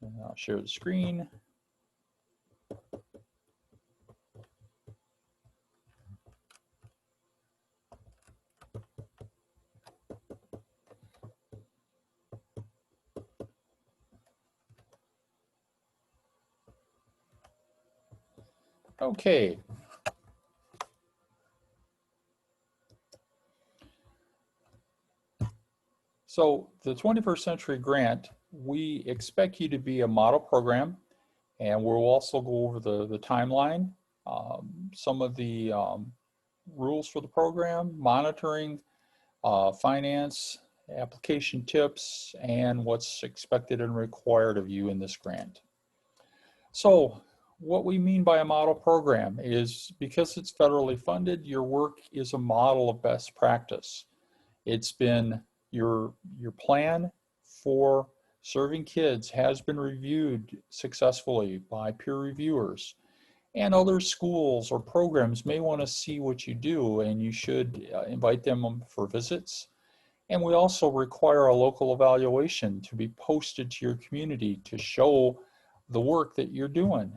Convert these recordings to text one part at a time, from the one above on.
And I'll share the screen. Okay. So the 21st Century Grant, we expect you to be a model program, and we'll also go over the timeline, some of the rules for the program, monitoring, finance, application tips, and what's expected and required of you in this grant. So what we mean by a model program is, because it's federally funded, your work is a model of best practice. It's been your plan for serving kids has been reviewed successfully by peer reviewers, and other schools or programs may want to see what you do, and you should invite them for visits. And we also require a local evaluation to be posted to your community to show the work that you're doing.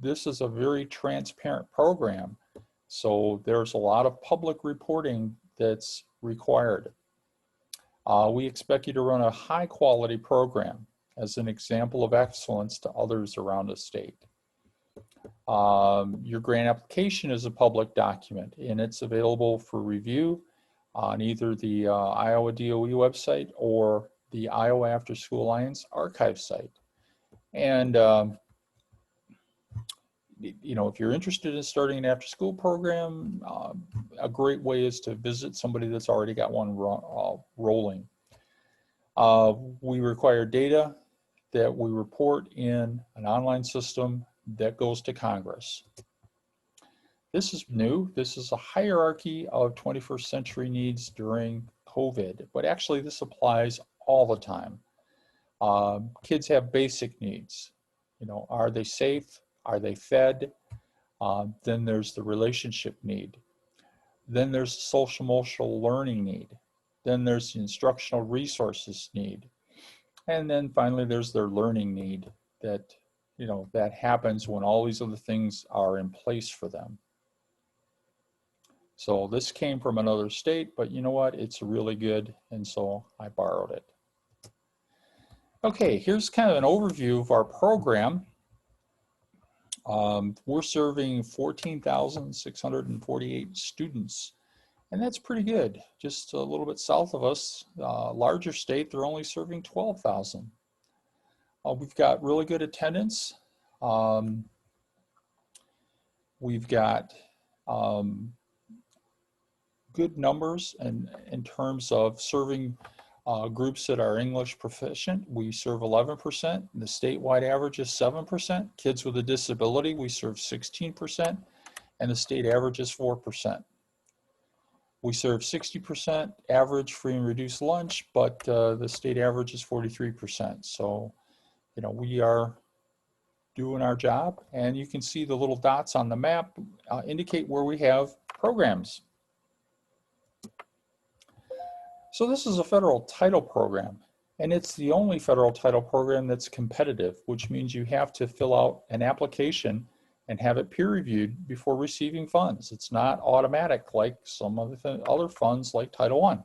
This is a very transparent program, so there's a lot of public reporting that's required. We expect you to run a high quality program as an example of excellence to others around the state. Your grant application is a public document, and it's available for review on either the Iowa DOE website or the Iowa After School Alliance archive site. And you know, if you're interested in starting an after school program, a great way is to visit somebody that's already got one rolling. We require data that we report in an online system that goes to Congress. This is new. This is a hierarchy of 21st century needs during COVID, but actually this applies all the time. Kids have basic needs. You know, are they safe? Are they fed? Then there's the relationship need. Then there's the social emotional learning need. Then there's the instructional resources need. And then finally there's their learning need that, you know, that happens when all these other things are in place for them. So this came from another state, but you know what? It's really good, and so I borrowed it. Okay, here's kind of an overview of our program. We're serving 14,648 students, and that's pretty good. Just a little bit south of us, larger state, they're only serving 12,000. We've got really good attendance. We've got good numbers in terms of serving groups that are English proficient. We serve 11%. The statewide average is 7%. Kids with a disability, we serve 16%, and the state average is 4%. We serve 60% average free and reduced lunch, but the state average is 43%. So, you know, we are doing our job, and you can see the little dots on the map indicate where we have programs. So this is a federal title program, and it's the only federal title program that's competitive, which means you have to fill out an application and have it peer reviewed before receiving funds. It's not automatic like some of the other funds like Title I.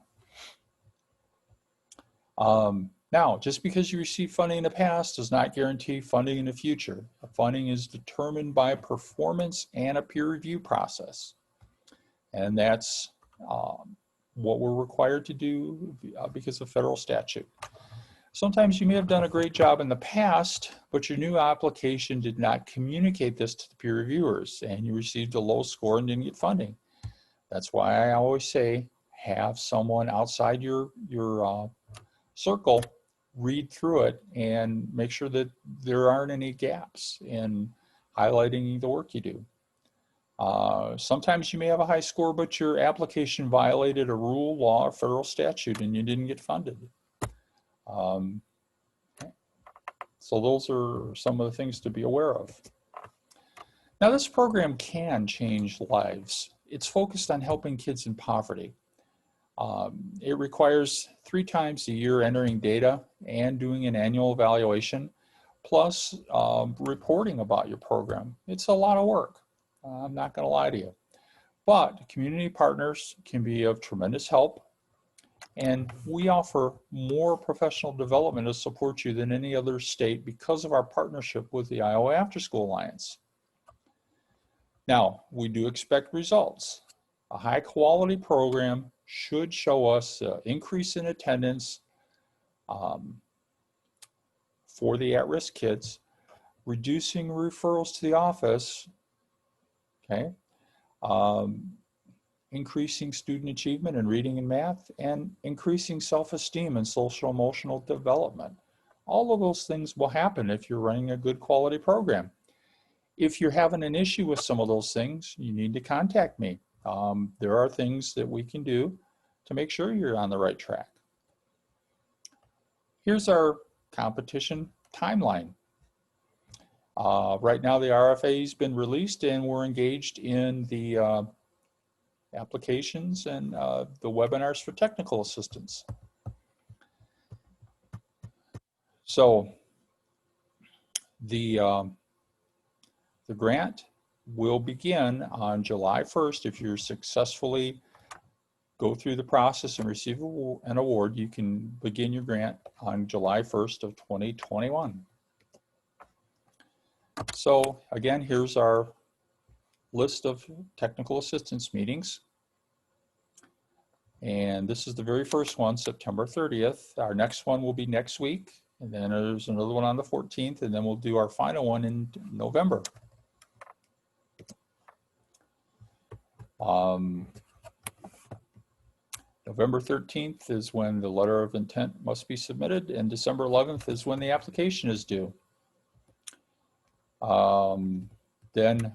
Now, just because you receive funding in the past does not guarantee funding in the future. Funding is determined by performance and a peer review process. And that's what we're required to do because of federal statute. Sometimes you may have done a great job in the past, but your new application did not communicate this to the peer reviewers, and you received a low score and didn't get funding. That's why I always say, have someone outside your circle read through it and make sure that there aren't any gaps in highlighting the work you do. Sometimes you may have a high score, but your application violated a rule, law, or federal statute, and you didn't get funded. So those are some of the things to be aware of. Now, this program can change lives. It's focused on helping kids in poverty. It requires 3 times a year entering data and doing an annual evaluation. plus reporting about your program. It's a lot of work. I'm not going to lie to you. But community partners can be of tremendous help. And we offer more professional development to support you than any other state because of our partnership with the Iowa After School Alliance. Now, we do expect results. A high quality program should show us an increase in attendance for the at-risk kids, reducing referrals to the office, okay? Increasing student achievement in reading and math, and increasing self-esteem and social emotional development. All of those things will happen if you're running a good quality program. If you're having an issue with some of those things, you need to contact me. There are things that we can do to make sure you're on the right track. Here's our competition timeline. Right now the RFA has been released and we're engaged in the applications and the webinars for technical assistance. So the grant will begin on July 1st. If you're successfully go through the process and receive an award, you can begin your grant on July 1st of 2021. So again, here's our list of technical assistance meetings. And this is the very first one, September 30th. Our next one will be next week. And then there's another one on the 14th. And then we'll do our final one in November. November 13th is when the letter of intent must be submitted. And December 11th is when the application is due. Then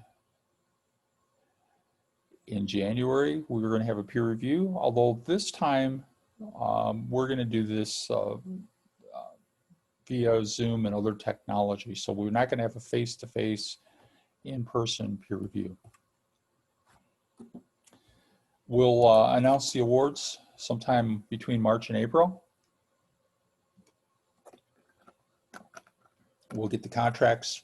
in January, we're going to have a peer review, although this time we're going to do this via Zoom and other technology. So we're not going to have a face-to-face in-person peer review. We'll announce the awards sometime between March and April. We'll get the contracts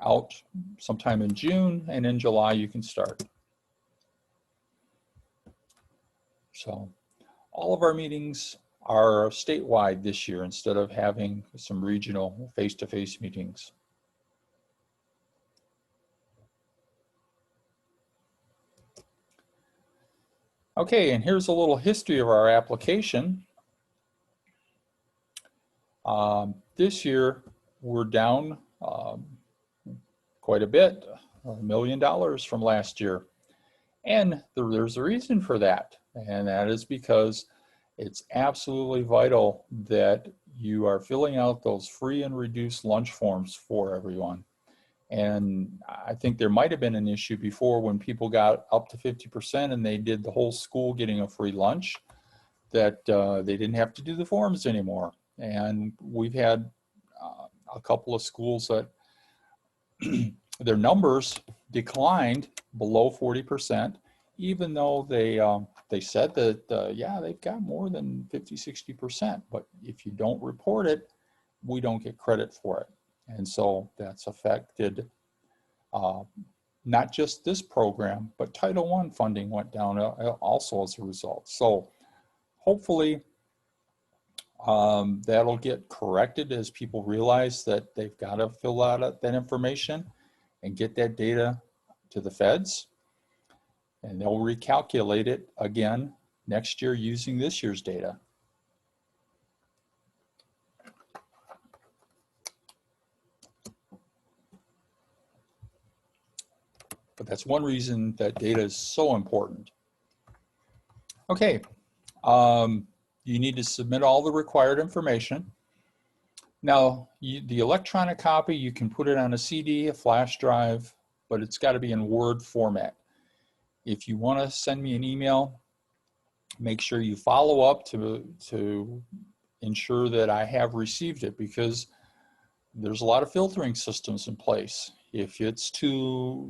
out sometime in June, and in July you can start. So all of our meetings are statewide this year instead of having some regional face-to-face meetings. Okay, and here's a little history of our application. This year we're down quite a bit, $1 million from last year. And there's a reason for that. And that is because it's absolutely vital that you are filling out those free and reduced lunch forms for everyone. And I think there might have been an issue before when people got up to 50% and they did the whole school getting a free lunch, that they didn't have to do the forms anymore. And we've had a couple of schools that their numbers declined below 40%, even though they said that, yeah, they've got more than 50, 60%, but if you don't report it, we don't get credit for it. And so that's affected not just this program, but Title I funding went down also as a result. So hopefully that'll get corrected as people realize that they've got to fill out that information and get that data to the feds. And they'll recalculate it again next year using this year's data. But that's one reason that data is so important. Okay, you need to submit all the required information. Now, the electronic copy, you can put it on a CD, a flash drive, but it's got to be in Word format. If you want to send me an email, make sure you follow up to ensure that I have received it, because there's a lot of filtering systems in place. If it's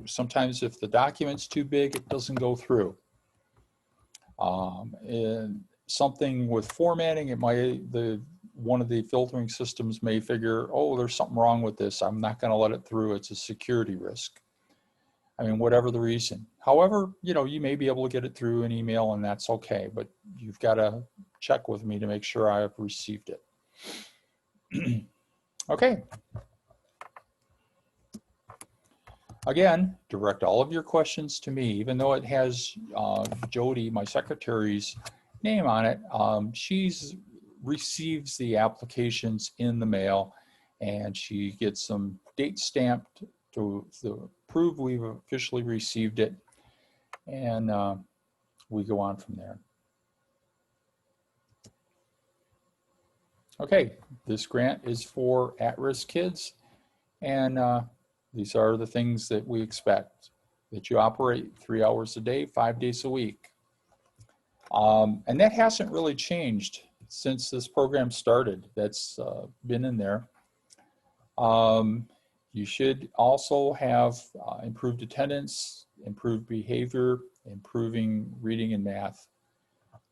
sometimes if the document's too big, it doesn't go through. And something with formatting, the one of the filtering systems may figure, oh, there's something wrong with this. I'm not going to let it through. It's a security risk. I mean, whatever the reason. However, you know, you may be able to get it through an email and that's okay, but you've got to check with me to make sure I have received it. Okay. Again, direct all of your questions to me, even though it has Jody, my secretary's name on it. She's receives the applications in the mail and she gets them date stamped to prove we've officially received it, and we go on from there. Okay, this grant is for at-risk kids, and these are the things that we expect, that you operate 3 hours a day, 5 days a week. And that hasn't really changed since this program started. That's been in there. You should also have improved attendance, improved behavior, improving reading and math.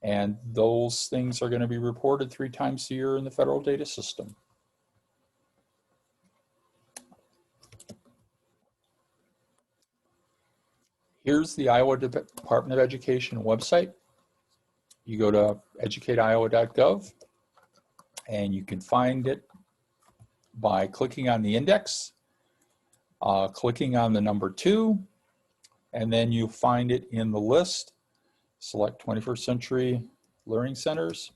And those things are going to be reported 3 times a year in the federal data system. Here's the Iowa Department of Education website. You go to educateiowa.gov and you can find it by clicking on the index, clicking on the number 2, and then you find it in the list. Select 21st Century Learning Centers.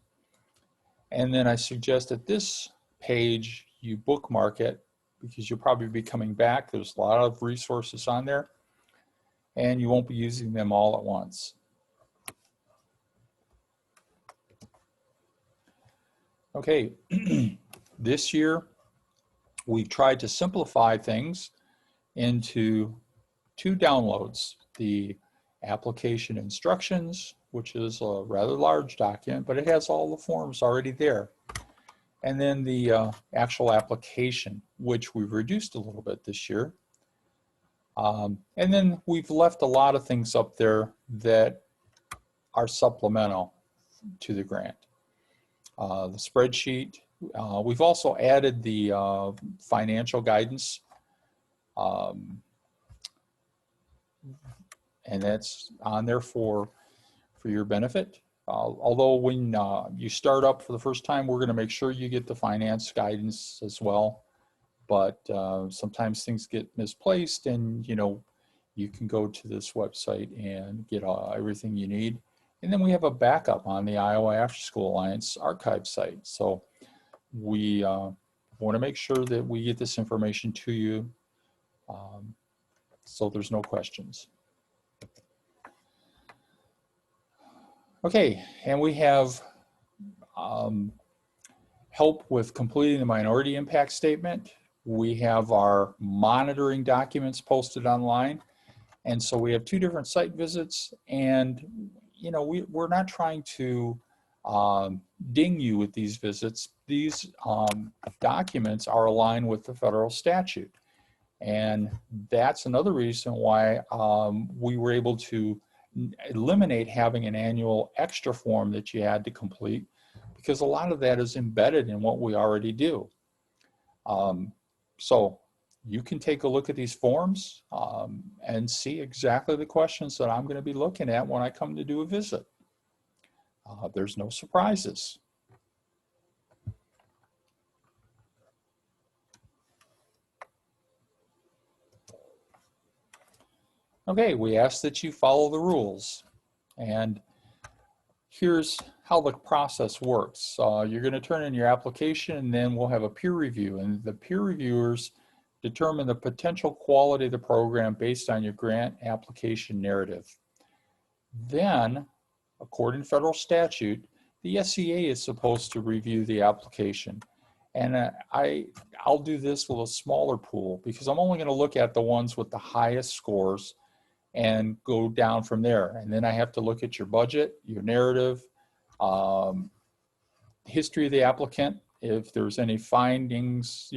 And then I suggest at this page you bookmark it because you'll probably be coming back. There's a lot of resources on there and you won't be using them all at once. Okay, this year we've tried to simplify things into 2 downloads. The application instructions, which is a rather large document, but it has all the forms already there. And then the actual application, which we've reduced a little bit this year. And then we've left a lot of things up there that are supplemental to the grant. The spreadsheet. We've also added the financial guidance, and that's on there for your benefit. Although when you start up for the first time, we're going to make sure you get the finance guidance as well. But sometimes things get misplaced, and you can go to this website and get everything you need. And then we have a backup on the Iowa After School Alliance archive site. So we want to make sure that we get this information to you so there's no questions. Okay, and we have help with completing the minority impact statement. We have our monitoring documents posted online. And so we have 2 different site visits, and we're not trying to ding you with these visits. These documents are aligned with the federal statute. And that's another reason why we were able to eliminate having an annual extra form that you had to complete, because a lot of that is embedded in what we already do. So you can take a look at these forms and see exactly the questions that I'm going to be looking at when I come to do a visit. There's no surprises. Okay, we ask that you follow the rules. And here's how the process works. You're going to turn in your application, and then we'll have a peer review. And the peer reviewers determine the potential quality of the program based on your grant application narrative. Then, according to federal statute, the SEA is supposed to review the application. And I'll do this with a smaller pool because I'm only going to look at the ones with the highest scores and go down from there. And then I have to look at your budget, your narrative, history of the applicant, if there's any findings,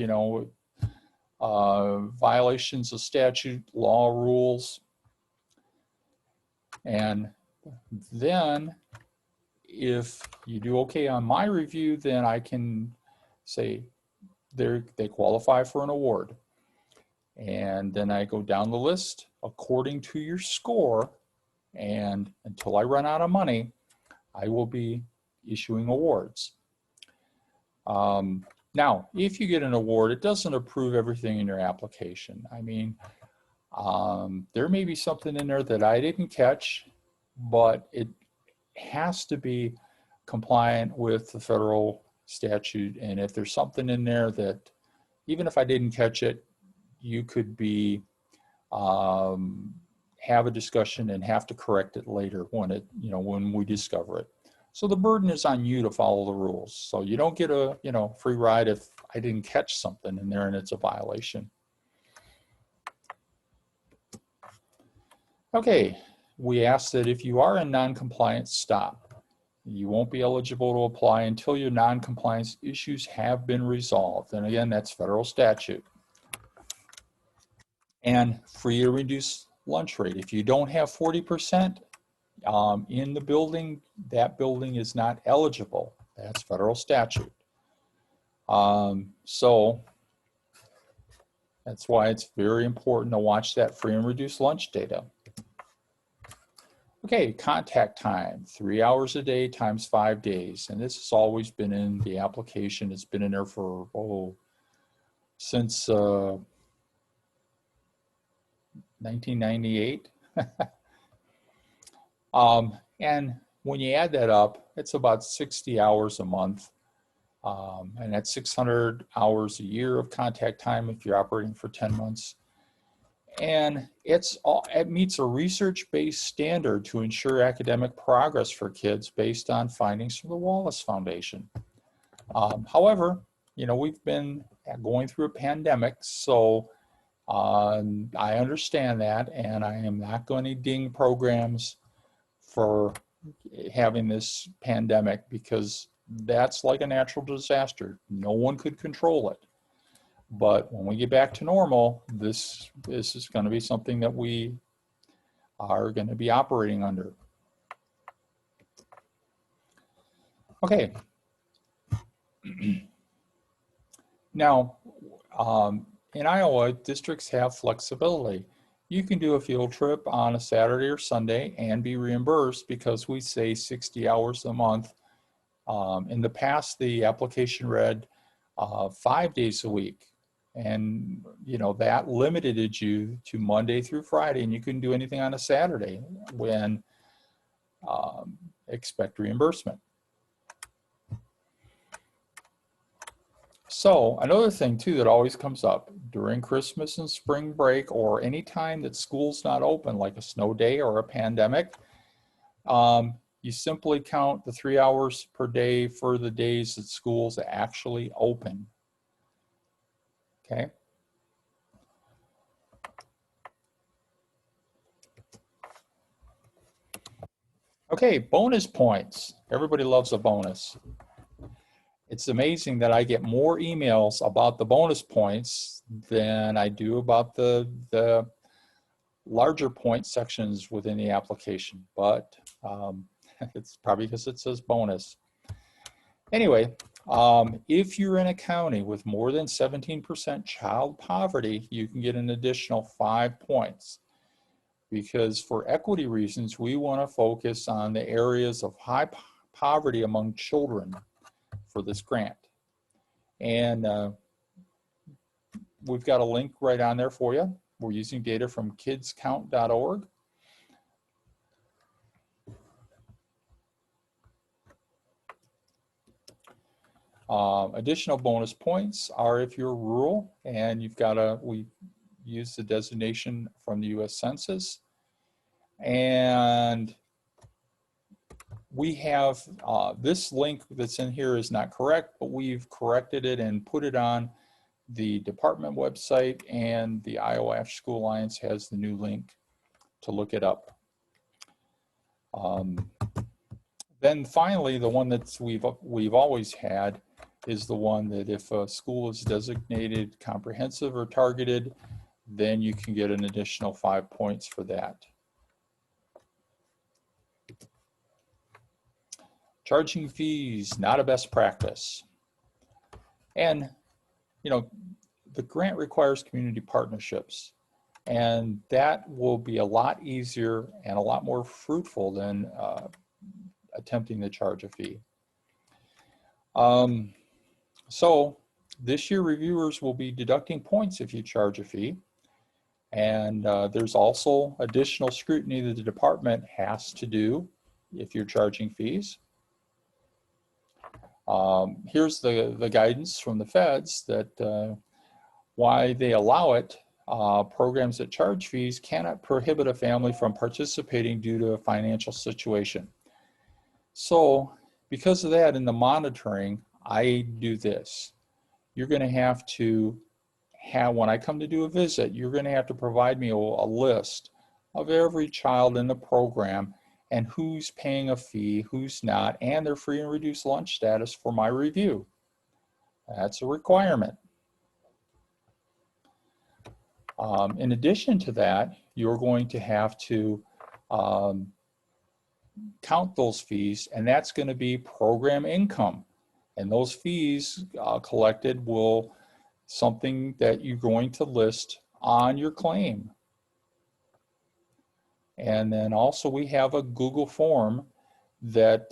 violations of statute, law, rules. And then if you do okay on my review, then I can say they qualify for an award. And then I go down the list according to your score, and until I run out of money, I will be issuing awards. Now, if you get an award, it doesn't approve everything in your application. I mean, there may be something in there that I didn't catch, but it has to be compliant with the federal statute. And if there's something in there that, even if I didn't catch it, you could be, have a discussion and have to correct it later when when we discover it. So the burden is on you to follow the rules. So you don't get a, free ride if I didn't catch something in there and it's a violation. Okay, we ask that if you are in non-compliance, stop. You won't be eligible to apply until your non-compliance issues have been resolved. And again, that's federal statute. And free or reduced lunch rate. If you don't have 40% in the building, that building is not eligible. That's federal statute. So that's why it's very important to watch that free and reduced lunch data. Okay, contact time, 3 hours a day times 5 days. And this has always been in the application. It's been in there for, since 1998. And when you add that up, it's about 60 hours a month. And that's 600 hours a year of contact time if you're operating for 10 months. And it meets a research-based standard to ensure academic progress for kids based on findings from the Wallace Foundation. However, we've been going through a pandemic, so I understand that, and I am not going to ding programs for having this pandemic, because that's like a natural disaster. No one could control it. But when we get back to normal, this is going to be something that we are going to be operating under. Okay. Now, in Iowa, districts have flexibility. You can do a field trip on a Saturday or Sunday and be reimbursed because we say 60 hours a month. In the past, the application read 5 days a week. And, that limited you to Monday through Friday, and you couldn't do anything on a Saturday when expect reimbursement. So another thing too that always comes up during Christmas and spring break, or any time that school's not open, like a snow day or a pandemic, you simply count the 3 hours per day for the days that school's actually open. Okay. Okay, bonus points. Everybody loves a bonus. It's amazing that I get more emails about the bonus points than I do about the larger point sections within the application, but it's probably because it says bonus. Anyway, if you're in a county with more than 17% child poverty, you can get an additional 5 points. Because for equity reasons, we want to focus on the areas of high poverty among children for this grant. And we've got a link right on there for you. We're using data from kidscount.org. Additional bonus points are if you're rural and you've got we use the designation from the US Census. And we have this link that's in here is not correct, but we've corrected it and put it on the department website, and the Iowa After School Alliance has the new link to look it up. Then finally, the one that we've always had is the one that if a school is designated comprehensive or targeted, then you can get an additional 5 points for that. Charging fees, not a best practice. And, you know, the grant requires community partnerships, and that will be a lot easier and a lot more fruitful than attempting to charge a fee. So this year reviewers will be deducting points if you charge a fee. And there's also additional scrutiny that the department has to do if you're charging fees. Here's the guidance from the feds that why they allow it. Programs that charge fees cannot prohibit a family from participating due to a financial situation. So because of that, in the monitoring, I do this. You're going to have to when I come to do a visit, you're going to have to provide me a list of every child in the program and who's paying a fee, who's not, and their free and reduced lunch status for my review. That's a requirement. In addition to that, you're going to have to count those fees, and that's going to be program income. And those fees collected will something that you're going to list on your claim. And then also we have a Google form that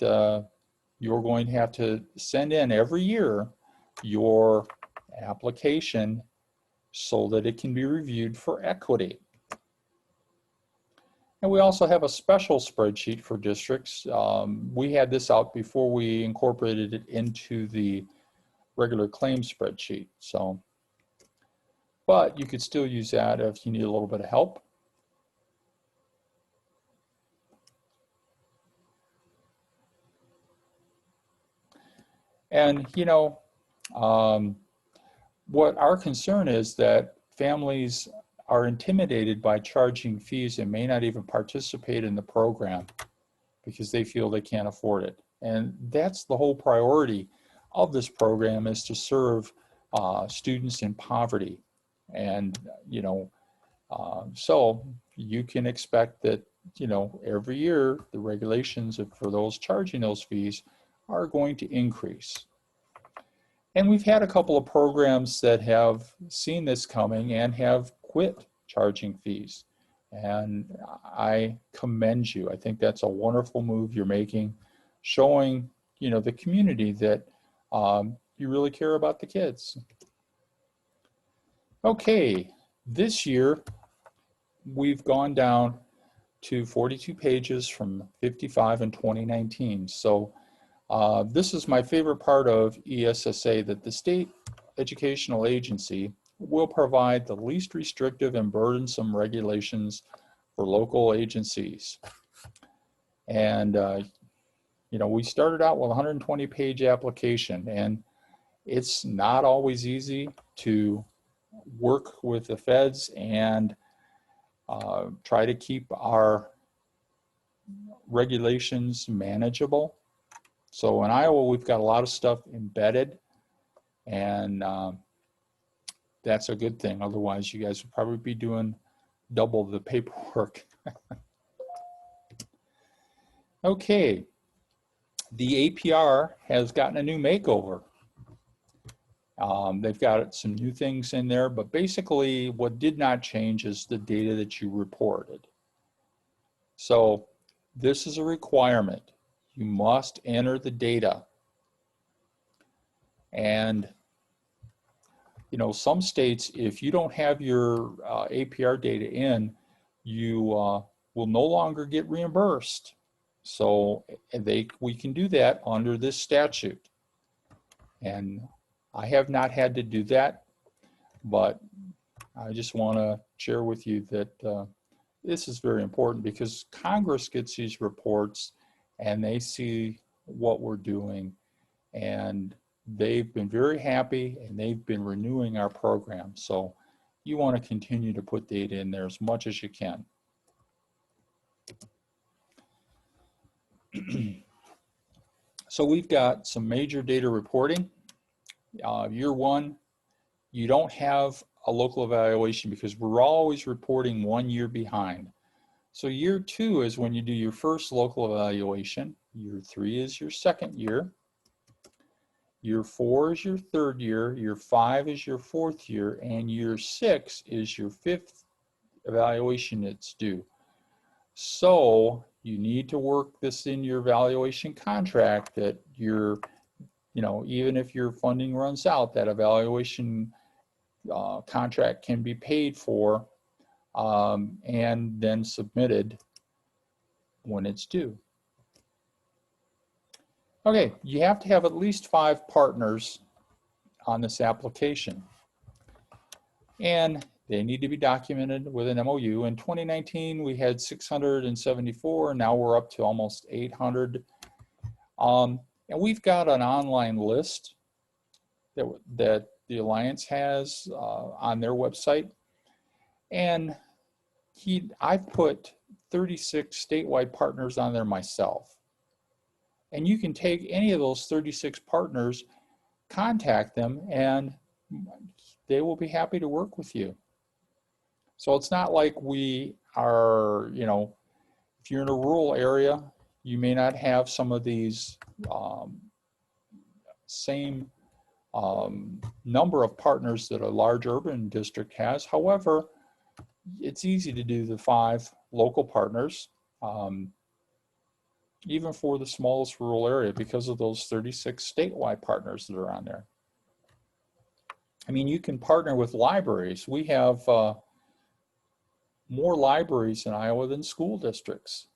you're going to have to send in every year your application so that it can be reviewed for equity. And we also have a special spreadsheet for districts. We had this out before we incorporated it into the regular claim spreadsheet. So, but you could still use that if you need a little bit of help. And, you know, what our concern is that families are intimidated by charging fees and may not even participate in the program because they feel they can't afford it. And that's the whole priority of this program, is to serve students in poverty. And, you know, so you can expect that, you know, every year the regulations for those charging those fees are going to increase. And we've had a couple of programs that have seen this coming and have quit charging fees. And I commend you. I think that's a wonderful move you're making, showing, you know, the community that you really care about the kids. Okay, this year we've gone down to 42 pages from 55 in 2019. So this is my favorite part of ESSA, that the state educational agency will provide the least restrictive and burdensome regulations for local agencies. And, you know, we started out with a 120-page application, and it's not always easy to work with the feds and try to keep our regulations manageable. So in Iowa, we've got a lot of stuff embedded, and that's a good thing. Otherwise, you guys would probably be doing double the paperwork. Okay, the APR has gotten a new makeover. They've got some new things in there, but basically what did not change is the data that you reported. So this is a requirement. You must enter the data. And, you know, some states, if you don't have your APR data in, you will no longer get reimbursed. So we can do that under this statute. And I have not had to do that, but I just want to share with you that this is very important, because Congress gets these reports and they see what we're doing, and they've been very happy, and they've been renewing our program. So you want to continue to put data in there as much as you can. So we've got some major data reporting. Year one, you don't have a local evaluation because we're always reporting 1 year behind. So year two is when you do your first local evaluation. Year three is your second year. Year 4 is your 3rd year, year 5 is your 4th year, and year 6 is your 5th evaluation that's due. So you need to work this in your evaluation contract that you're, even if your funding runs out, that evaluation contract can be paid for and then submitted when it's due. Okay, you have to have at least 5 partners on this application, and they need to be documented with an MOU. In 2019, we had 674, and now we're up to almost 800. And we've got an online list that the Alliance has on their website, and I've put 36 statewide partners on there myself. And you can take any of those 36 partners, contact them, and they will be happy to work with you. So it's not like we are, if you're in a rural area, you may not have some of these same number of partners that a large urban district has. However, it's easy to do the 5 local partners, even for the smallest rural area, because of those 36 statewide partners that are on there. I mean, you can partner with libraries. We have more libraries in Iowa than school districts.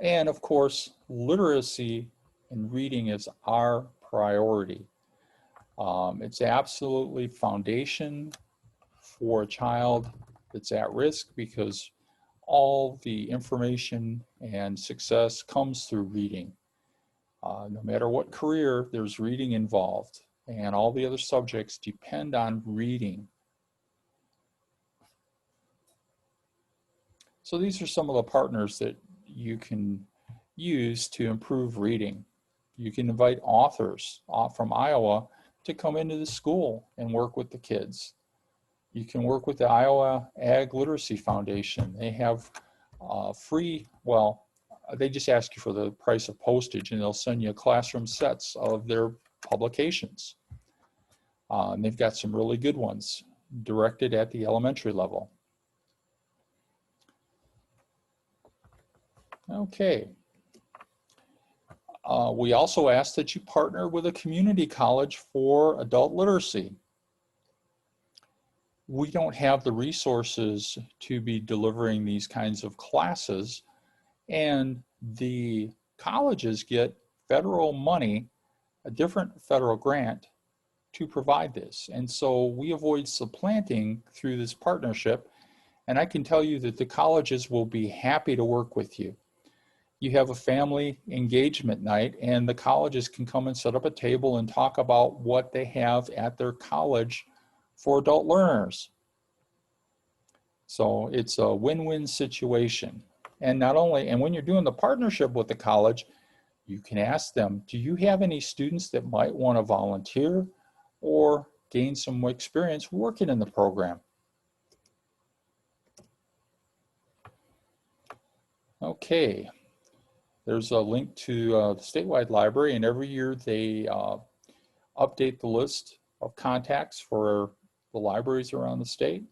And of course, literacy and reading is our priority. It's absolutely foundation for a child that's at risk, because all the information and success comes through reading. No matter what career, there's reading involved, and all the other subjects depend on reading. So these are some of the partners that you can use to improve reading. You can invite authors from Iowa to come into the school and work with the kids. You can work with the Iowa Ag Literacy Foundation. They have free, they just ask you for the price of postage, and they'll send you classroom sets of their publications. And they've got some really good ones directed at the elementary level. Okay. We also ask that you partner with a community college for adult literacy. We don't have the resources to be delivering these kinds of classes, and the colleges get federal money, a different federal grant, to provide this. And so we avoid supplanting through this partnership, and I can tell you that the colleges will be happy to work with you. You have a family engagement night, and the colleges can come and set up a table and talk about what they have at their college for adult learners. So it's a win-win situation. And not only, and when you're doing the partnership with the college, you can ask them, do you have any students that might want to volunteer or gain some experience working in the program? Okay. There's a link to the statewide library, and every year they update the list of contacts for the libraries around the state.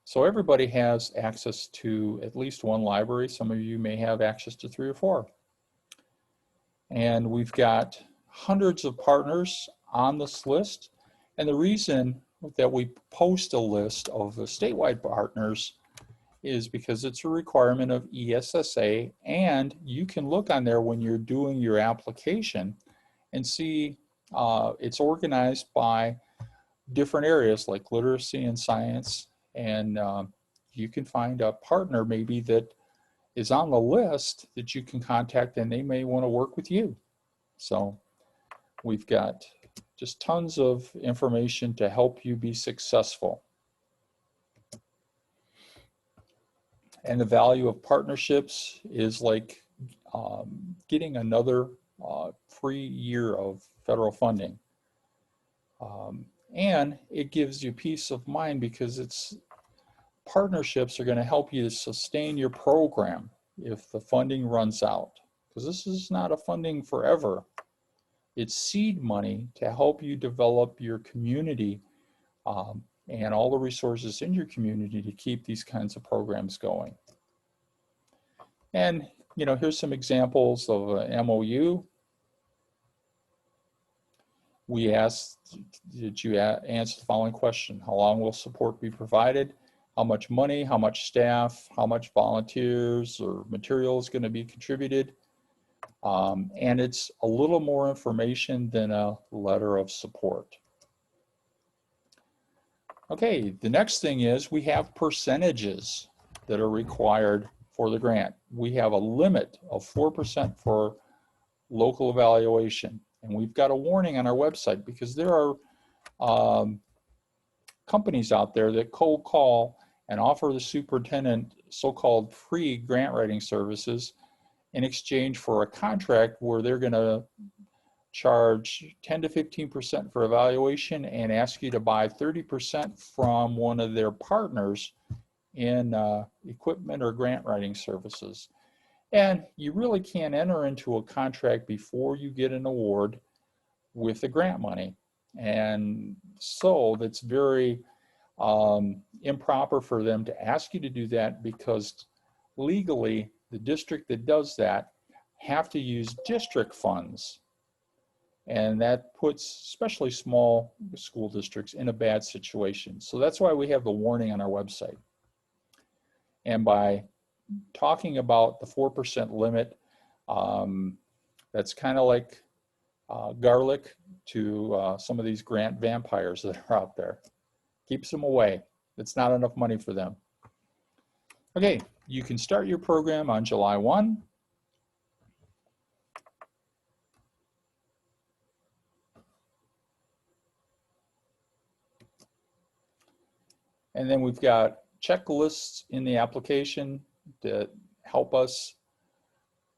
So everybody has access to at least one library. Some of you may have access to 3 or 4. And we've got hundreds of partners on this list. And the reason that we post a list of the statewide partners is because it's a requirement of ESSA, and you can look on there when you're doing your application and see it's organized by different areas like literacy and science, and you can find a partner maybe that is on the list that you can contact, and they may want to work with you. So we've got just tons of information to help you be successful. And the value of partnerships is like getting another free year of federal funding. And it gives you peace of mind, because partnerships are going to help you to sustain your program. if the funding runs out, because this is not a funding forever. It's seed money to help you develop your community and all the resources in your community to keep these kinds of programs going. And here's some examples of an MOU. We asked that you answer the following question: how long will support be provided? How much money, how much staff, how much volunteers or material is going to be contributed? And it's a little more information than a letter of support. Okay, the next thing is we have percentages that are required for the grant. We have a limit of 4% for local evaluation. And we've got a warning on our website because there are companies out there that cold call and offer the superintendent so-called free grant writing services in exchange for a contract where they're going to charge 10 to 15% for evaluation and ask you to buy 30% from one of their partners in equipment or grant writing services. And you really can't enter into a contract before you get an award with the grant money. And so that's very improper for them to ask you to do that, because legally the district that does that have to use district funds. And that puts especially small school districts in a bad situation. So that's why we have the warning on our website. And by talking about the 4% limit, that's kind of like garlic to some of these grant vampires that are out there. Keeps them away. It's not enough money for them. Okay, you can start your program on July 1. And then we've got checklists in the application that help us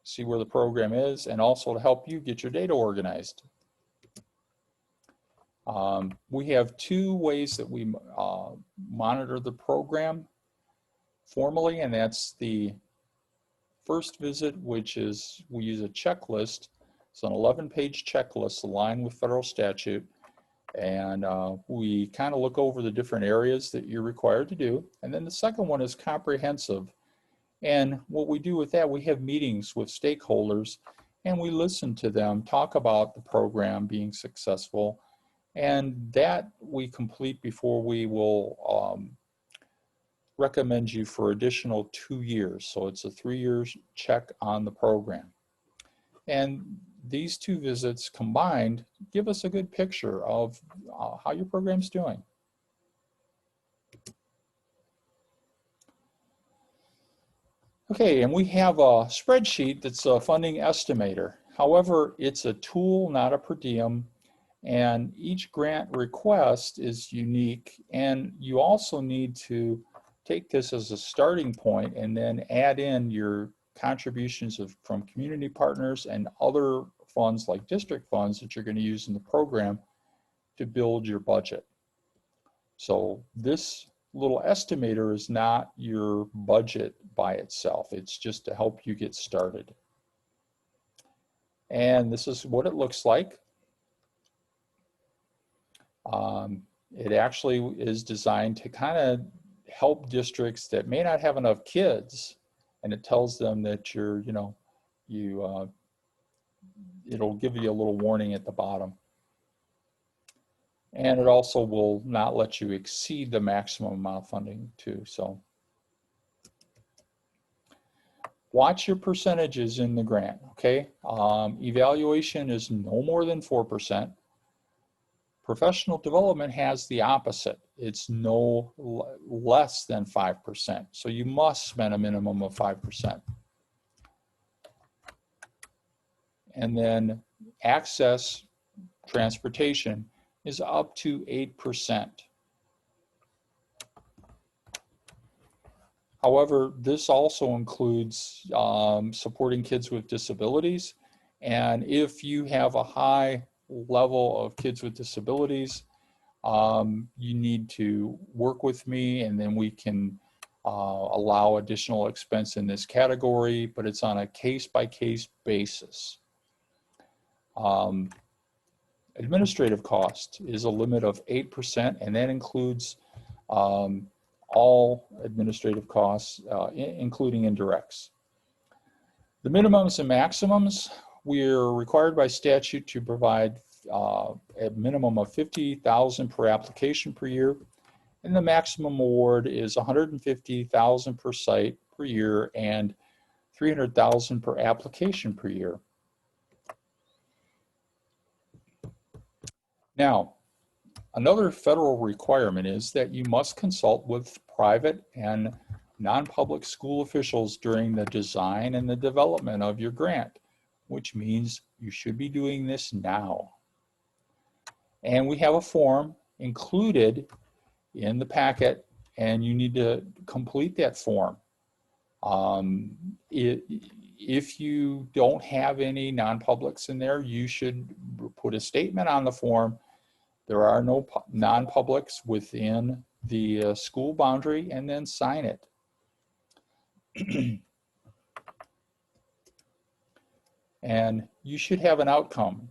see where the program is and also to help you get your data organized. We have two ways that we monitor the program formally, and that's the first visit, which is we use a checklist. It's an 11-page checklist aligned with federal statute. And we kind of look over the different areas that you're required to do. And then the second one is comprehensive. And what we do with that, we have meetings with stakeholders and we listen to them talk about the program being successful. And that we complete before we will recommend you for additional 2 years. So it's a 3-year check on the program. And these two visits combined give us a good picture of how your program's doing. Okay, and we have a spreadsheet that's a funding estimator. However, it's a tool, not a per diem, and each grant request is unique, and you also need to take this as a starting point and then add in your contributions from community partners and other funds like district funds that you're going to use in the program to build your budget. So this little estimator is not your budget by itself. It's just to help you get started. And this is what it looks like. It actually is designed to kind of help districts that may not have enough kids, and it tells them that you're, it'll give you a little warning at the bottom. And it also will not let you exceed the maximum amount of funding too. So watch your percentages in the grant, okay? Evaluation is no more than 4%. Professional development has the opposite. It's no less than 5%. So you must spend a minimum of 5%. And then access transportation is up to 8%. However, this also includes supporting kids with disabilities. And if you have a high level of kids with disabilities, you need to work with me, and then we can allow additional expense in this category, but it's on a case-by-case basis. Administrative cost is a limit of 8%, and that includes all administrative costs, including indirects. The minimums and maximums, we're required by statute to provide a minimum of $50,000 per application per year, and the maximum award is $150,000 per site per year and $300,000 per application per year. Now, another federal requirement is that you must consult with private and non-public school officials during the design and the development of your grant, which means you should be doing this now. And we have a form included in the packet, and you need to complete that form. If you don't have any non-publics in there, you should put a statement on the form. There are no non-publics within the school boundary, and then sign it. And you should have an outcome.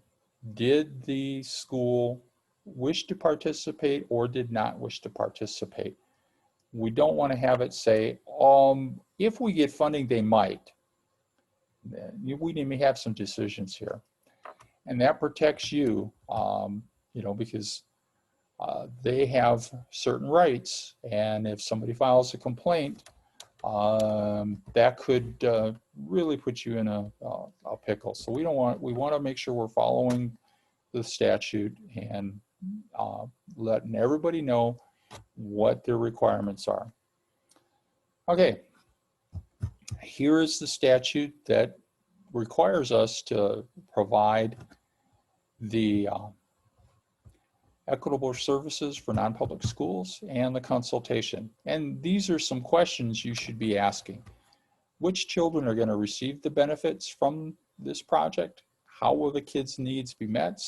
Did the school wish to participate or did not wish to participate? We don't want to have it say, if we get funding, they might. We need to have some decisions here. And that protects you, because they have certain rights. And if somebody files a complaint, that could really put you in a pickle. So we want to make sure we're following the statute and letting everybody know what their requirements are. Okay, here is the statute that requires us to provide the equitable services for non-public schools and the consultation. And these are some questions you should be asking. Which children are going to receive the benefits from this project? How will the kids' needs be met?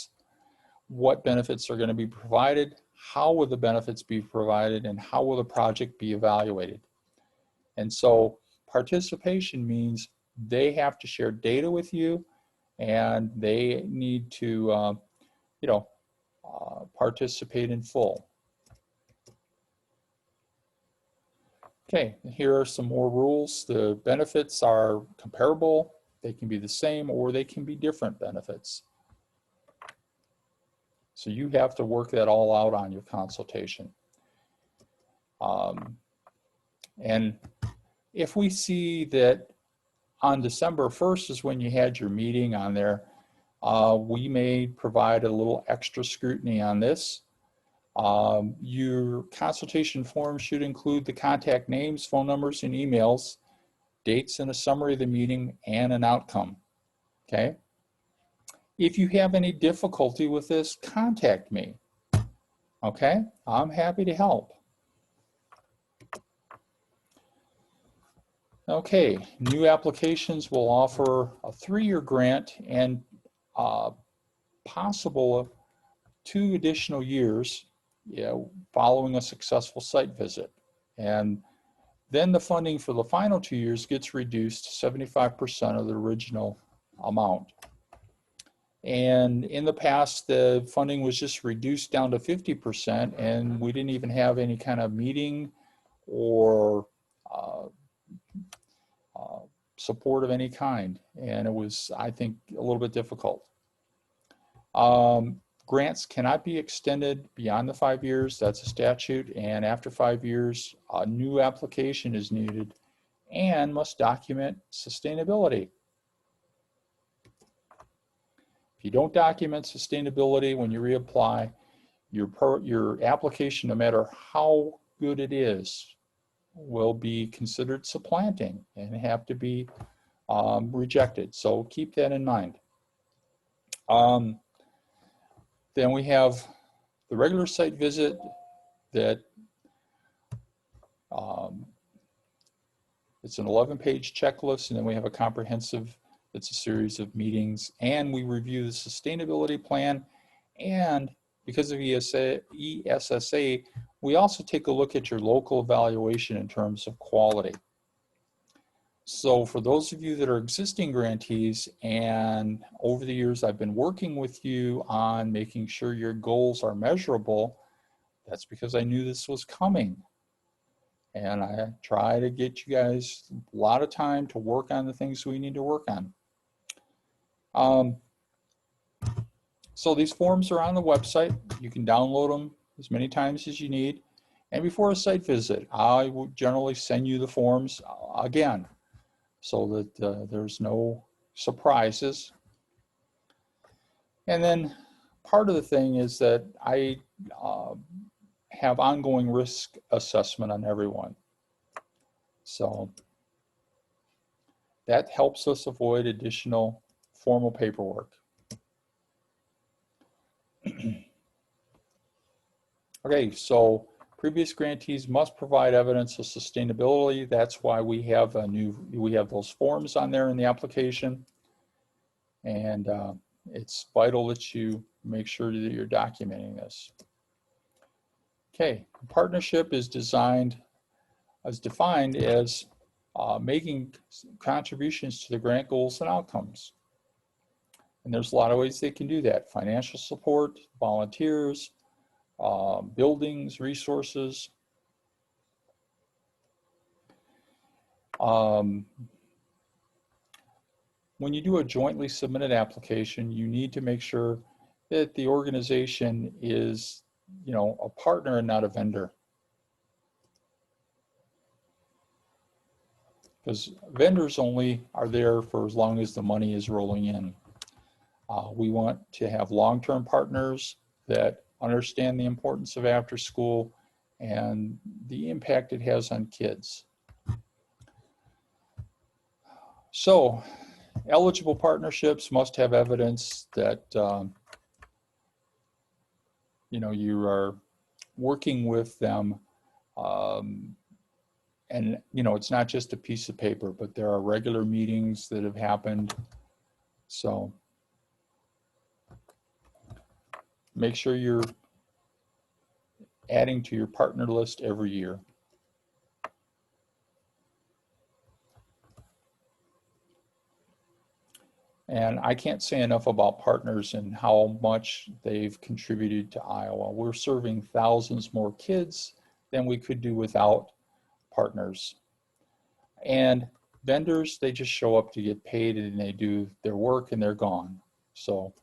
What benefits are going to be provided? How will the benefits be provided? And how will the project be evaluated? And so participation means they have to share data with you, and they need to, participate in full. Okay, here are some more rules. The benefits are comparable. They can be the same or they can be different benefits. So you have to work that all out on your consultation. And if we see that on December 1st is when you had your meeting on there, we may provide a little extra scrutiny on this. Your consultation form should include the contact names, phone numbers, and emails, dates and a summary of the meeting, and an outcome, okay? If you have any difficulty with this, contact me, okay? I'm happy to help. Okay, new applications will offer a 3-year grant and possible 2 additional years following a successful site visit. And then the funding for the final 2 years gets reduced to 75% of the original amount. And in the past, the funding was just reduced down to 50%, and we didn't even have any kind of meeting or support of any kind. And it was, I think, a little bit difficult. Grants cannot be extended beyond the 5 years. That's a statute. And after 5 years, a new application is needed and must document sustainability. If you don't document sustainability when you reapply, your application, no matter how good it is, will be considered supplanting and have to be rejected. So keep that in mind. Then we have the regular site visit that it's an 11-page checklist, and then we have a comprehensive, it's a series of meetings, and we review the sustainability plan. And because of ESSA, we also take a look at your local evaluation in terms of quality. So for those of you that are existing grantees, and over the years I've been working with you on making sure your goals are measurable, that's because I knew this was coming. And I try to get you guys a lot of time to work on the things we need to work on. So these forms are on the website. You can download them as many times as you need. And before a site visit, I will generally send you the forms again, so that there's no surprises. And then part of the thing is that I have ongoing risk assessment on everyone. So that helps us avoid additional formal paperwork. Okay, so previous grantees must provide evidence of sustainability. That's why we have those forms on there in the application. And it's vital that you make sure that you're documenting this. Okay, partnership is defined as making contributions to the grant goals and outcomes. And there's a lot of ways they can do that: financial support, volunteers, buildings, resources. When you do a jointly submitted application, you need to make sure that the organization is, a partner and not a vendor. Because vendors only are there for as long as the money is rolling in. We want to have long-term partners that understand the importance of after school and the impact it has on kids. So, eligible partnerships must have evidence that you are working with them, and it's not just a piece of paper, but there are regular meetings that have happened. So make sure you're adding to your partner list every year. And I can't say enough about partners and how much they've contributed to Iowa. We're serving thousands more kids than we could do without partners. And vendors, they just show up to get paid and they do their work and they're gone. So,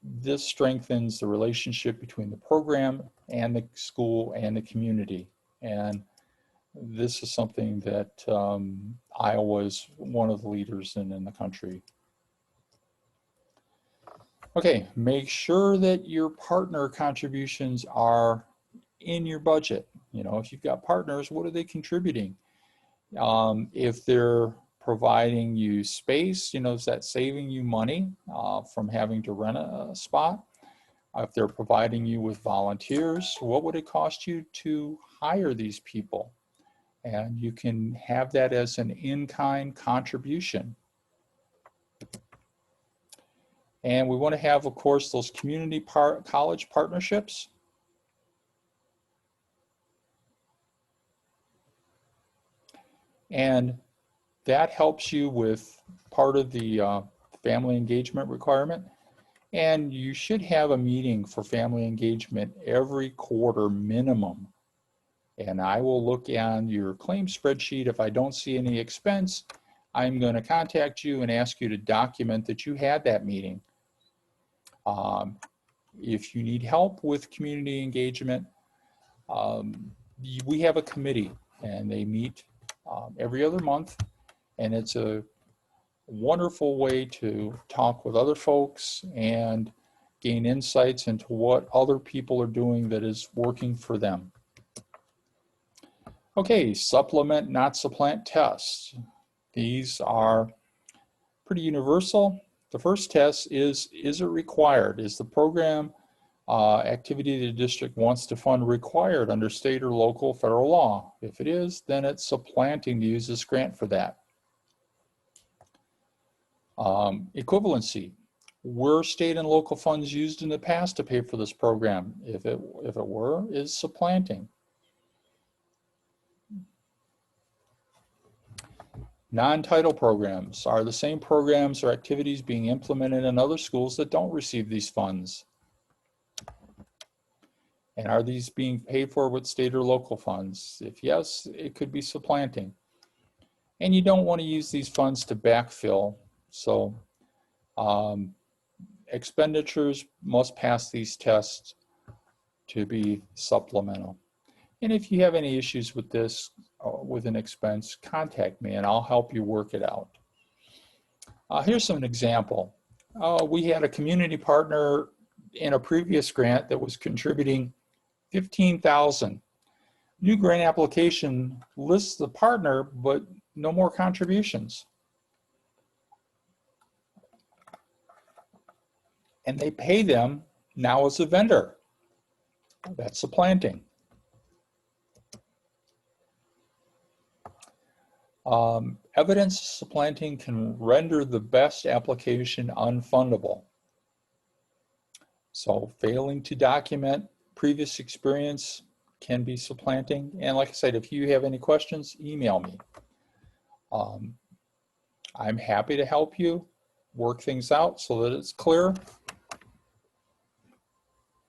this strengthens the relationship between the program and the school and the community. And this is something that Iowa is one of the leaders in the country. Okay, make sure that your partner contributions are in your budget. If you've got partners, what are they contributing? If they're providing you space, is that saving you money from having to rent a spot? If they're providing you with volunteers, what would it cost you to hire these people? And you can have that as an in-kind contribution. And we want to have, of course, those community college partnerships. And that helps you with part of the family engagement requirement. And you should have a meeting for family engagement every quarter minimum. And I will look on your claim spreadsheet. If I don't see any expense, I'm going to contact you and ask you to document that you had that meeting. If you need help with community engagement, we have a committee and they meet every other month, and it's a wonderful way to talk with other folks and gain insights into what other people are doing that is working for them. Okay, supplement, not supplant tests. These are pretty universal. The first test is it required? Is the program activity the district wants to fund required under state or local federal law? If it is, then it's supplanting to use this grant for that. Equivalency. Were state and local funds used in the past to pay for this program? If it were, is supplanting. Non-title programs are the same programs or activities being implemented in other schools that don't receive these funds. And are these being paid for with state or local funds? If yes, it could be supplanting. And you don't want to use these funds to backfill. So expenditures must pass these tests to be supplemental. And if you have any issues with this, with an expense, contact me and I'll help you work it out. Here's an example. We had a community partner in a previous grant that was contributing $15,000. New grant application lists the partner, but no more contributions. And they pay them now as a vendor. That's supplanting. Evidence supplanting can render the best application unfundable. So failing to document previous experience can be supplanting. And like I said, if you have any questions, email me. I'm happy to help you work things out so that it's clear.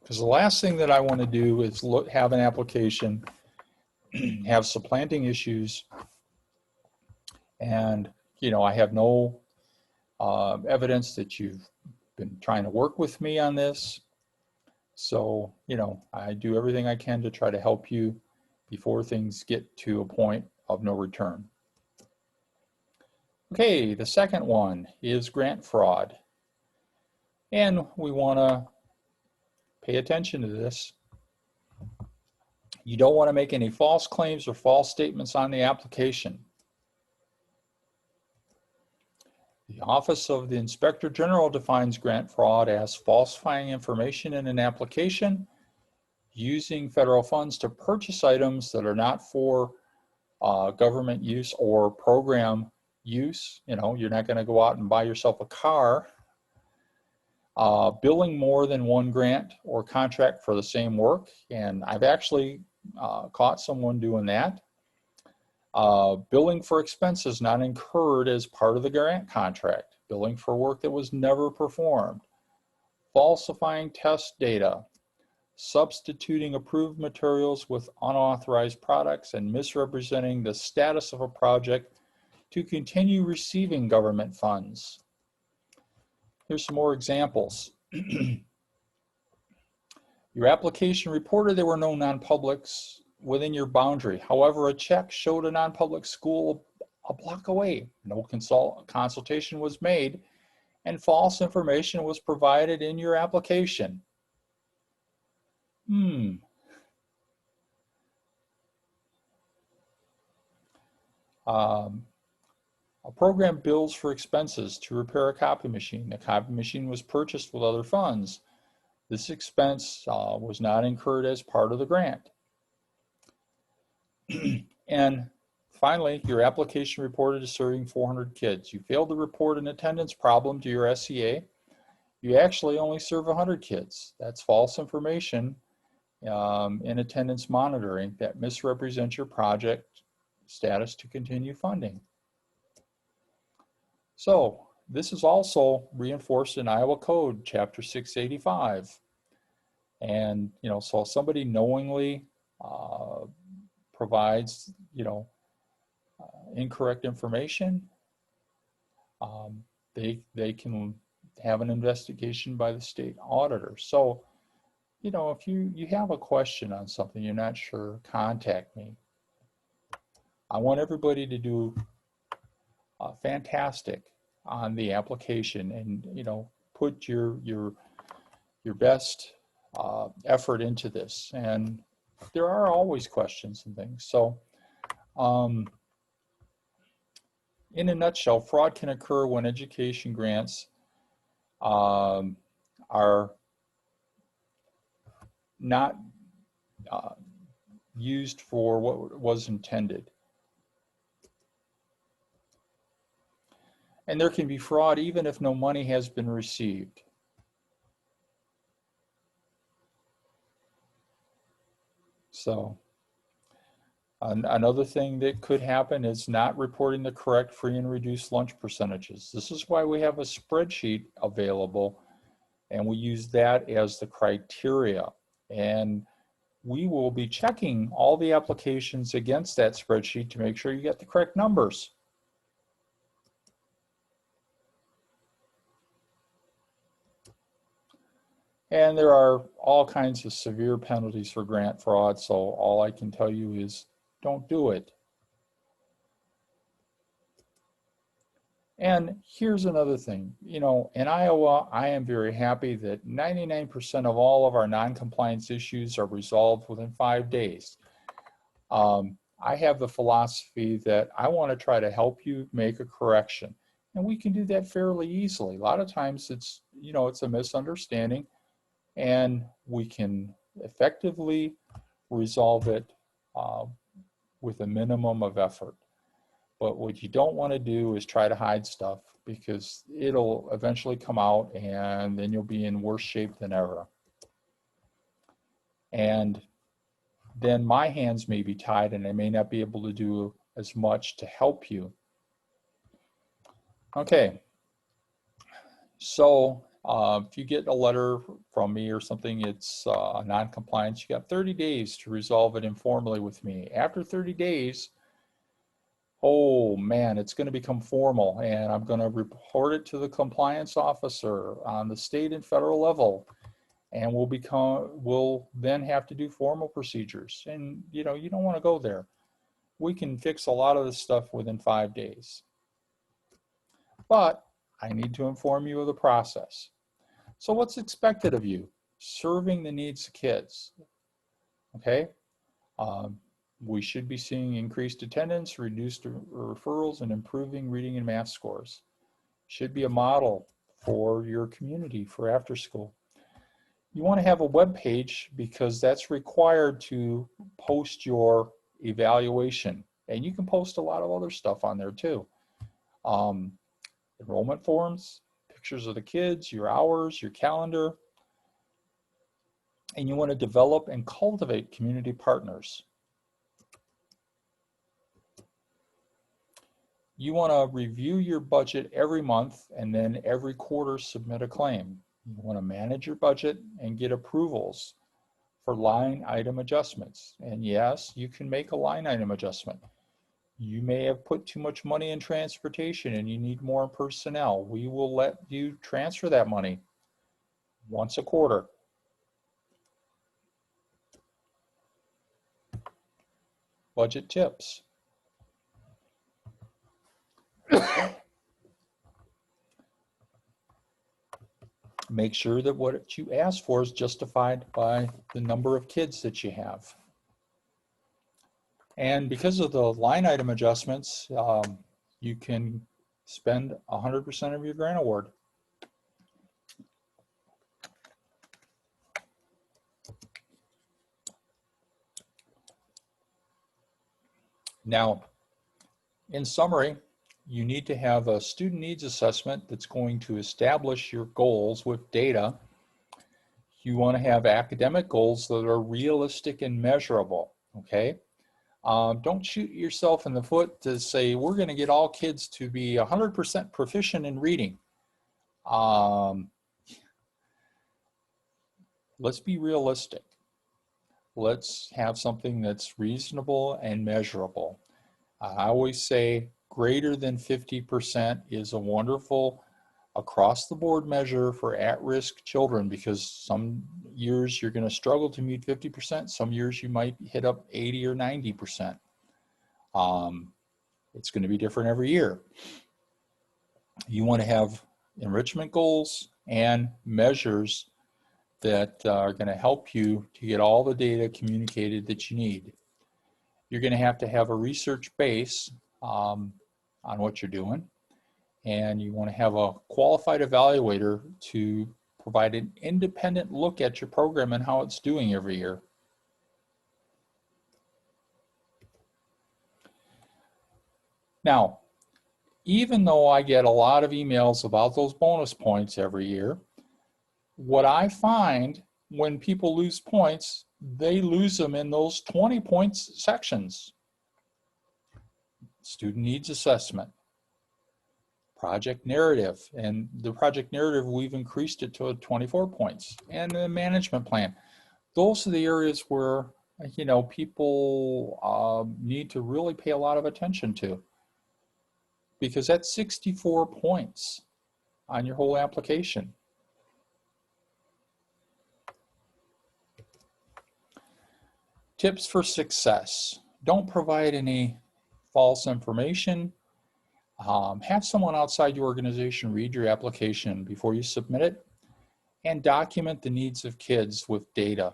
Because the last thing that I want to do is have an application have supplanting issues, and I have no evidence that you've been trying to work with me on this. So I do everything I can to try to help you before things get to a point of no return. Okay, the second one is grant fraud, and we want to pay attention to this. You don't want to make any false claims or false statements on the application. The Office of the Inspector General defines grant fraud as falsifying information in an application, using federal funds to purchase items that are not for government use or program use. You're not going to go out and buy yourself a car. Billing more than one grant or contract for the same work, and I've actually caught someone doing that. Billing for expenses not incurred as part of the grant contract, billing for work that was never performed, falsifying test data, substituting approved materials with unauthorized products, and misrepresenting the status of a project to continue receiving government funds. Here's some more examples. Your application reported there were no non-publics within your boundary. However, a check showed a non-public school a block away. No consultation was made, and false information was provided in your application. A program bills for expenses to repair a copy machine. The copy machine was purchased with other funds. This expense was not incurred as part of the grant. And finally, your application reported to serving 400 kids. You failed to report an attendance problem to your SEA. You actually only serve 100 kids. That's false information in attendance monitoring that misrepresents your project status to continue funding. So this is also reinforced in Iowa Code, Chapter 685. And, so if somebody knowingly provides, incorrect information, they can have an investigation by the state auditor. So, if you have a question on something, you're not sure, contact me. I want everybody to do fantastic on the application, and put your best effort into this. And there are always questions and things. So in a nutshell, fraud can occur when education grants are not used for what was intended. And there can be fraud even if no money has been received. So another thing that could happen is not reporting the correct free and reduced lunch percentages. This is why we have a spreadsheet available, and we use that as the criteria. And we will be checking all the applications against that spreadsheet to make sure you get the correct numbers. And there are all kinds of severe penalties for grant fraud, so all I can tell you is don't do it. And here's another thing, you know, in Iowa, I am very happy that 99% of all of our non-compliance issues are resolved within 5 days. I have the philosophy that I want to try to help you make a correction, and we can do that fairly easily. A lot of times it's, you know, it's a misunderstanding, and we can effectively resolve it with a minimum of effort. But what you don't want to do is try to hide stuff, because it'll eventually come out and then you'll be in worse shape than ever. And then my hands may be tied and I may not be able to do as much to help you. Okay, so if you get a letter from me or something, it's non-compliance, you got 30 days to resolve it informally with me. After 30 days, oh man, it's going to become formal, and I'm going to report it to the compliance officer on the state and federal level, and we'll then have to do formal procedures. And you know, you don't want to go there. We can fix a lot of this stuff within 5 days. But I need to inform you of the process. So what's expected of you? Serving the needs of kids. Okay? We should be seeing increased attendance, reduced referrals, and improving reading and math scores. Should be a model for your community for after school. You want to have a web page because that's required to post your evaluation. And you can post a lot of other stuff on there too. Enrollment forms, pictures of the kids, your hours, your calendar. And you want to develop and cultivate community partners. You want to review your budget every month and then every quarter submit a claim. You want to manage your budget and get approvals for line item adjustments. And yes, you can make a line item adjustment. You may have put too much money in transportation and you need more personnel. We will let you transfer that money once a quarter. Budget tips. Make sure that what you ask for is justified by the number of kids that you have. And because of the line item adjustments, you can spend 100% of your grant award. Now, in summary, you need to have a student needs assessment that's going to establish your goals with data. You want to have academic goals that are realistic and measurable, okay? Don't shoot yourself in the foot to say, we're going to get all kids to be 100% proficient in reading. Let's be realistic. Let's have something that's reasonable and measurable. I always say greater than 50% is a wonderful across the board measure for at-risk children, because some years you're going to struggle to meet 50%. Some years you might hit up 80 or 90%. It's going to be different every year. You want to have enrichment goals and measures that are going to help you to get all the data communicated that you need. You're going to have a research base on what you're doing, and you want to have a qualified evaluator to provide an independent look at your program and how it's doing every year. Now, even though I get a lot of emails about those bonus points every year, what I find when people lose points they lose them in those 20 points sections. Student needs assessment, project narrative, and the project narrative, we've increased it to 24 points, and the management plan. Those are the areas where, you know, people need to really pay a lot of attention to, because that's 64 points on your whole application. Tips for success. Don't provide any false information. Have someone outside your organization read your application before you submit it, and document the needs of kids with data.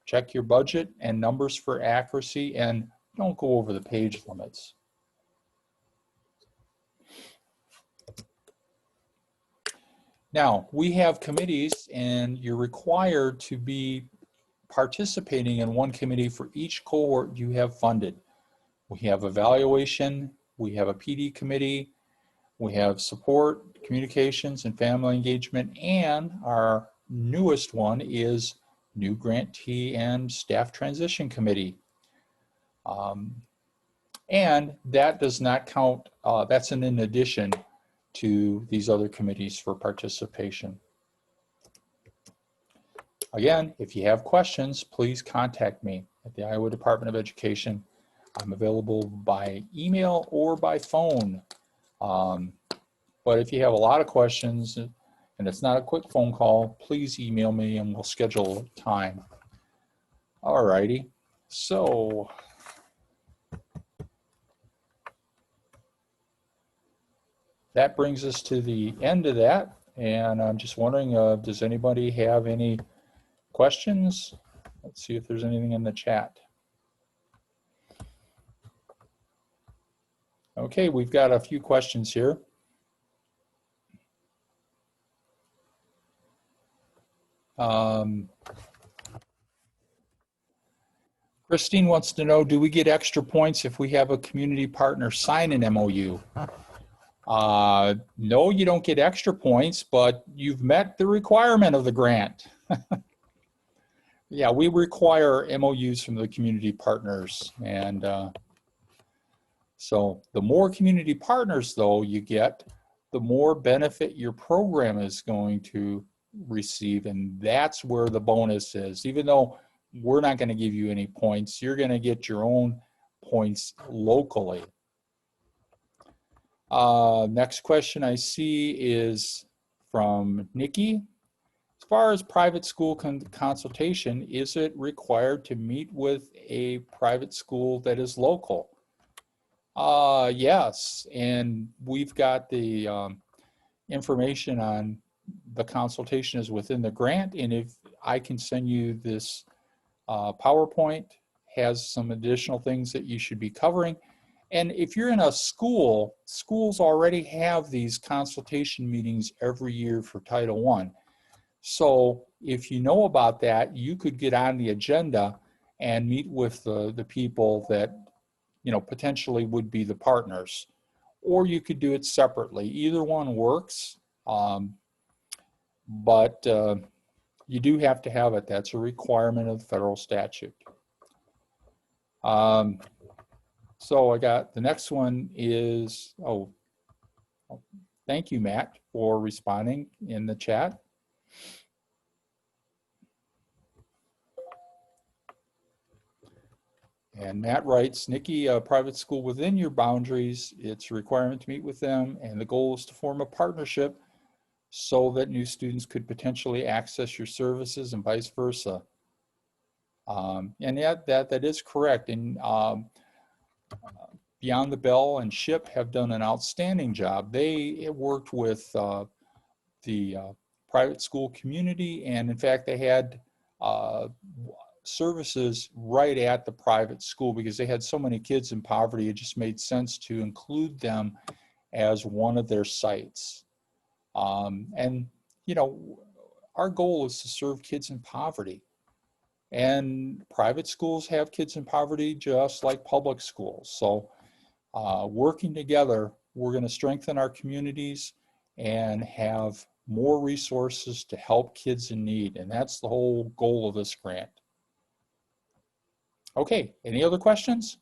Check your budget and numbers for accuracy, and don't go over the page limits. Now, we have committees, and you're required to be participating in one committee for each cohort you have funded. We have evaluation, we have a PD committee, we have support, communications, and family engagement, and our newest one is new grantee and staff transition committee. And that does not count, that's in addition to these other committees for participation. Again, if you have questions, please contact me at the Iowa Department of Education. I'm available by email or by phone. But if you have a lot of questions and it's not a quick phone call, please email me and we'll schedule time. All righty, so that brings us to the end of that. And I'm just wondering, does anybody have any questions? Let's see if there's anything in the chat. Okay, we've got a few questions here. Christine wants to know, do we get extra points if we have a community partner sign an MOU? No, you don't get extra points, but you've met the requirement of the grant. Yeah, we require MOUs from the community partners. And so the more community partners, though, you get, the more benefit your program is going to receive. And that's where the bonus is. Even though we're not going to give you any points, you're going to get your own points locally. Next question I see is from Nikki. As far as private school consultation, is it required to meet with a private school that is local? Yes, and we've got the information on the consultation is within the grant, and if I can send you this PowerPoint, has some additional things that you should be covering. And if you're in a school, schools already have these consultation meetings every year for Title I. So if you know about that, you could get on the agenda and meet with the people that, you know, potentially would be the partners, or you could do it separately. Either one works, but you do have to have it. That's a requirement of the federal statute. So I got the next one is, thank you, Matt, for responding in the chat. And Matt writes, Nikki, a private school within your boundaries, it's a requirement to meet with them, and the goal is to form a partnership so that new students could potentially access your services and vice versa. And that is correct. And Beyond the Bell and SHIP have done an outstanding job. They worked with the private school community, and in fact, they had services right at the private school because they had so many kids in poverty. It just made sense to include them as one of their sites. And you know, our goal is to serve kids in poverty, and private schools have kids in poverty just like public schools. So working together, we're going to strengthen our communities and have more resources to help kids in need, and that's the whole goal of this grant. Okay, any other questions?